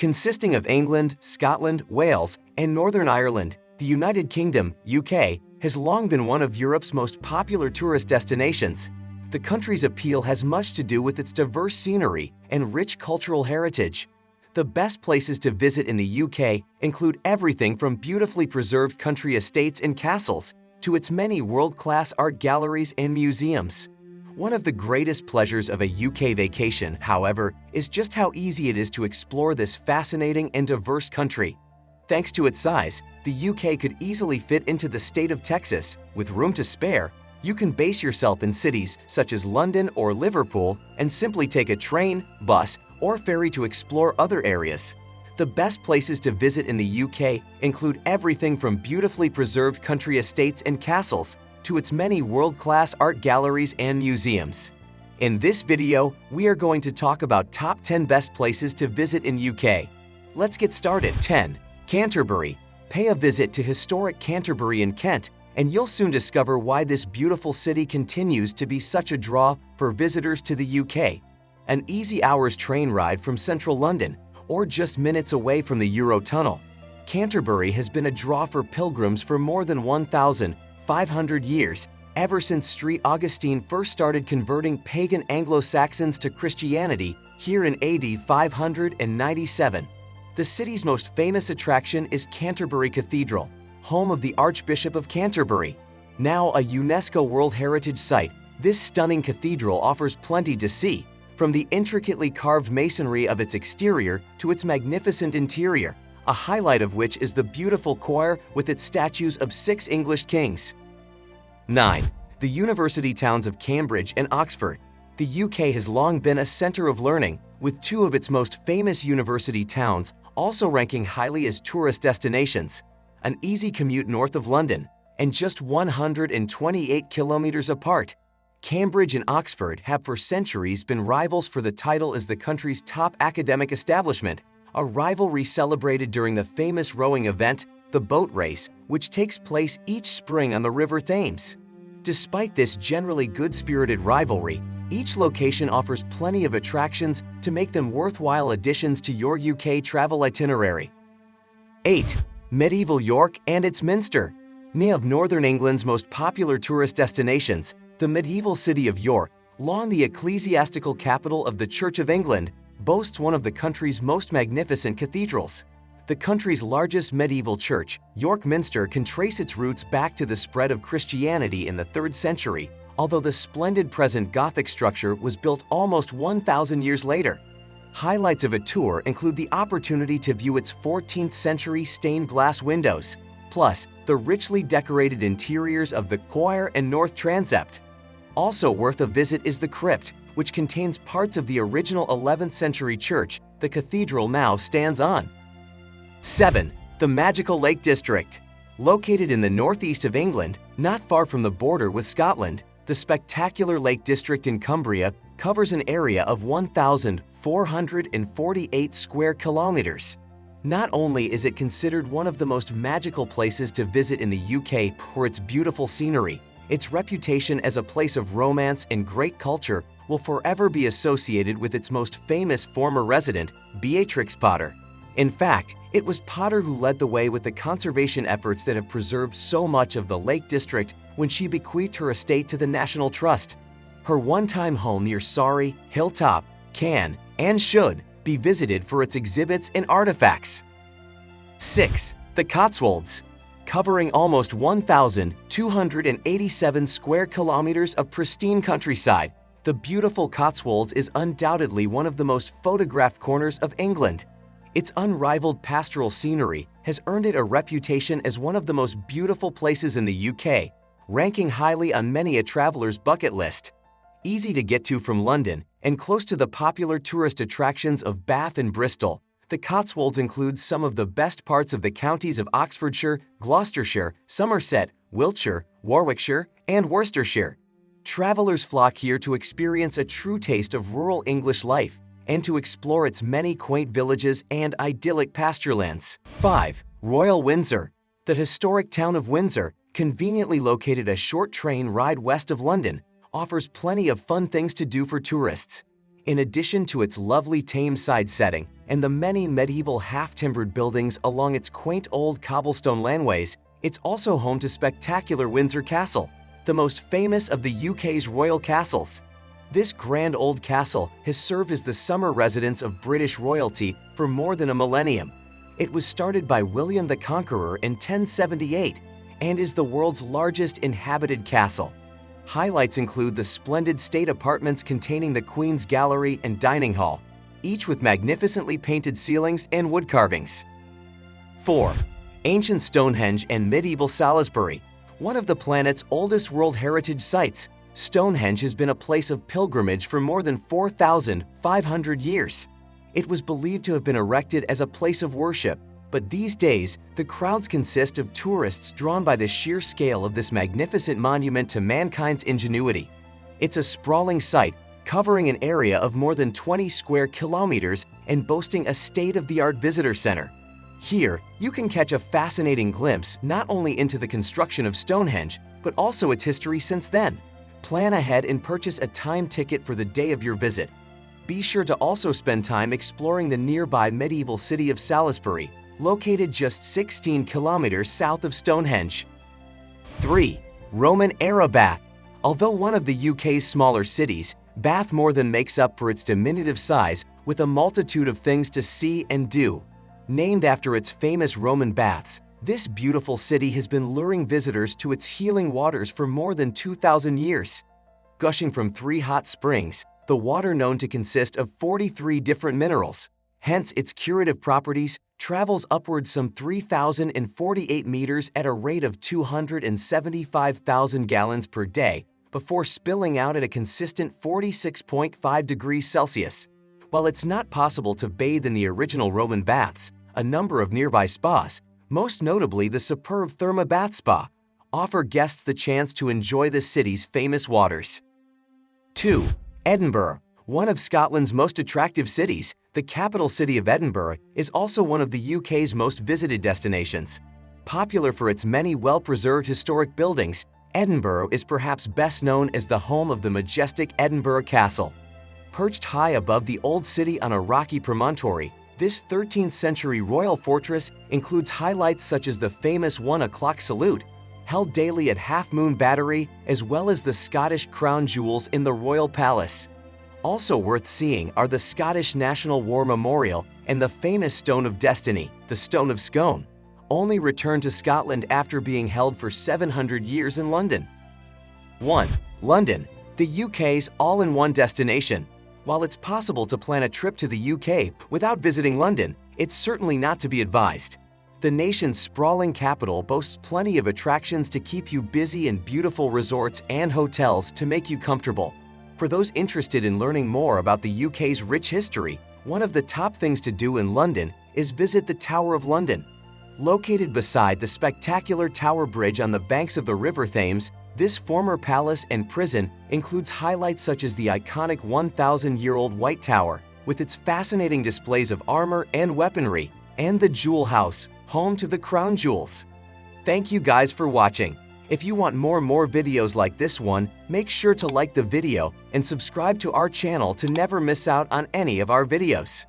Consisting of England, Scotland, Wales, and Northern Ireland, the United Kingdom, UK, has long been one of Europe's most popular tourist destinations. The country's appeal has much to do with its diverse scenery and rich cultural heritage. The best places to visit in the UK include everything from beautifully preserved country estates and castles to its many world-class art galleries and museums. One of the greatest pleasures of a UK vacation, however, is just how easy it is to explore this fascinating and diverse country. Thanks to its size, the UK could easily fit into the state of Texas. With room to spare, you can base yourself in cities such as London or Liverpool and simply take a train, bus, or ferry to explore other areas. The best places to visit in the UK include everything from beautifully preserved country estates and castles to its many world-class art galleries and museums. In this video, we are going to talk about top 10 best places to visit in UK. Let's get started. 10. Canterbury. Pay a visit to historic Canterbury in Kent, and you'll soon discover why this beautiful city continues to be such a draw for visitors to the UK. An easy hour's train ride from central London, or just minutes away from the Eurotunnel, Canterbury has been a draw for pilgrims for more than 1,500 years, ever since St. Augustine first started converting pagan Anglo-Saxons to Christianity here in AD 597. The city's most famous attraction is Canterbury Cathedral, home of the Archbishop of Canterbury. Now a UNESCO World Heritage Site, this stunning cathedral offers plenty to see, from the intricately carved masonry of its exterior to its magnificent interior, a highlight of which is the beautiful choir with its statues of 6 English kings. 9. The university towns of Cambridge and Oxford. The UK has long been a center of learning, with 2 of its most famous university towns also ranking highly as tourist destinations. An easy commute north of London, and just 128 kilometers apart, Cambridge and Oxford have for centuries been rivals for the title as the country's top academic establishment, a rivalry celebrated during the famous rowing event, the boat race, which takes place each spring on the River Thames. Despite this generally good-spirited rivalry, each location offers plenty of attractions to make them worthwhile additions to your UK travel itinerary. 8. Medieval York and its Minster. One of Northern England's most popular tourist destinations, the medieval city of York, long the ecclesiastical capital of the Church of England, boasts one of the country's most magnificent cathedrals. The country's largest medieval church, York Minster, can trace its roots back to the spread of Christianity in the 3rd century, although the splendid present Gothic structure was built almost 1,000 years later. Highlights of a tour include the opportunity to view its 14th century stained glass windows, plus the richly decorated interiors of the choir and north transept. Also worth a visit is the crypt, which contains parts of the original 11th century church the cathedral now stands on. 7. The Magical Lake District. Located in the northeast of England, not far from the border with Scotland, the spectacular Lake District in Cumbria covers an area of 1,448 square kilometers. Not only is it considered one of the most magical places to visit in the UK for its beautiful scenery, its reputation as a place of romance and great culture will forever be associated with its most famous former resident, Beatrix Potter. In fact, it was Potter who led the way with the conservation efforts that have preserved so much of the Lake District when she bequeathed her estate to the National Trust. Her one-time home near Surrey, Hilltop, can, and should, be visited for its exhibits and artifacts. 6. The Cotswolds. Covering almost 1,287 square kilometers of pristine countryside, the beautiful Cotswolds is undoubtedly one of the most photographed corners of England. Its unrivaled pastoral scenery has earned it a reputation as one of the most beautiful places in the UK, ranking highly on many a traveler's bucket list. Easy to get to from London and close to the popular tourist attractions of Bath and Bristol, the Cotswolds includes some of the best parts of the counties of Oxfordshire, Gloucestershire, Somerset, Wiltshire, Warwickshire, and Worcestershire. Travelers flock here to experience a true taste of rural English life and to explore its many quaint villages and idyllic pasturelands. 5. Royal Windsor. The historic town of Windsor, conveniently located a short train ride west of London, offers plenty of fun things to do for tourists. In addition to its lovely Thameside setting and the many medieval half-timbered buildings along its quaint old cobblestone landways, it's also home to spectacular Windsor Castle, the most famous of the UK's royal castles. This grand old castle has served as the summer residence of British royalty for more than a millennium. It was started by William the Conqueror in 1078 and is the world's largest inhabited castle. Highlights include the splendid state apartments containing the Queen's Gallery and Dining Hall, each with magnificently painted ceilings and wood carvings. 4. Ancient Stonehenge and medieval Salisbury. One of the planet's oldest World Heritage Sites, Stonehenge has been a place of pilgrimage for more than 4,500 years. It was believed to have been erected as a place of worship, but these days, the crowds consist of tourists drawn by the sheer scale of this magnificent monument to mankind's ingenuity. It's a sprawling site covering an area of more than 20 square kilometers and boasting a state-of-the-art visitor center. Here, you can catch a fascinating glimpse not only into the construction of Stonehenge, but also its history since then. Plan ahead and purchase a time ticket for the day of your visit. Be sure to also spend time exploring the nearby medieval city of Salisbury, located just 16 kilometers south of Stonehenge. 3. Roman-era Bath. Although one of the UK's smaller cities, Bath more than makes up for its diminutive size with a multitude of things to see and do. Named after its famous Roman baths, this beautiful city has been luring visitors to its healing waters for more than 2,000 years. Gushing from 3 hot springs, the water known to consist of 43 different minerals. Hence, its curative properties travels upwards some 3,048 meters at a rate of 275,000 gallons per day before spilling out at a consistent 46.5 degrees Celsius. While it's not possible to bathe in the original Roman baths, a number of nearby spas, most notably the superb Therma Bath Spa, offer guests the chance to enjoy the city's famous waters. 2. Edinburgh. One of Scotland's most attractive cities, the capital city of Edinburgh is also one of the UK's most visited destinations. Popular for its many well-preserved historic buildings, Edinburgh is perhaps best known as the home of the majestic Edinburgh Castle. Perched high above the old city on a rocky promontory, this 13th-century royal fortress includes highlights such as the famous 1 o'clock salute, held daily at Half Moon Battery, as well as the Scottish crown jewels in the Royal Palace. Also worth seeing are the Scottish National War Memorial and the famous Stone of Destiny, the Stone of Scone, only returned to Scotland after being held for 700 years in London. 1. London, the UK's all-in-one destination. While it's possible to plan a trip to the UK without visiting London, it's certainly not to be advised. The nation's sprawling capital boasts plenty of attractions to keep you busy and beautiful resorts and hotels to make you comfortable. For those interested in learning more about the UK's rich history, one of the top things to do in London is visit the Tower of London. Located beside the spectacular Tower Bridge on the banks of the River Thames, this former palace and prison includes highlights such as the iconic 1,000-year-old White Tower, with its fascinating displays of armor and weaponry, and the Jewel House, home to the crown jewels. Thank you guys for watching. If you want more videos like this one, make sure to like the video and subscribe to our channel to never miss out on any of our videos.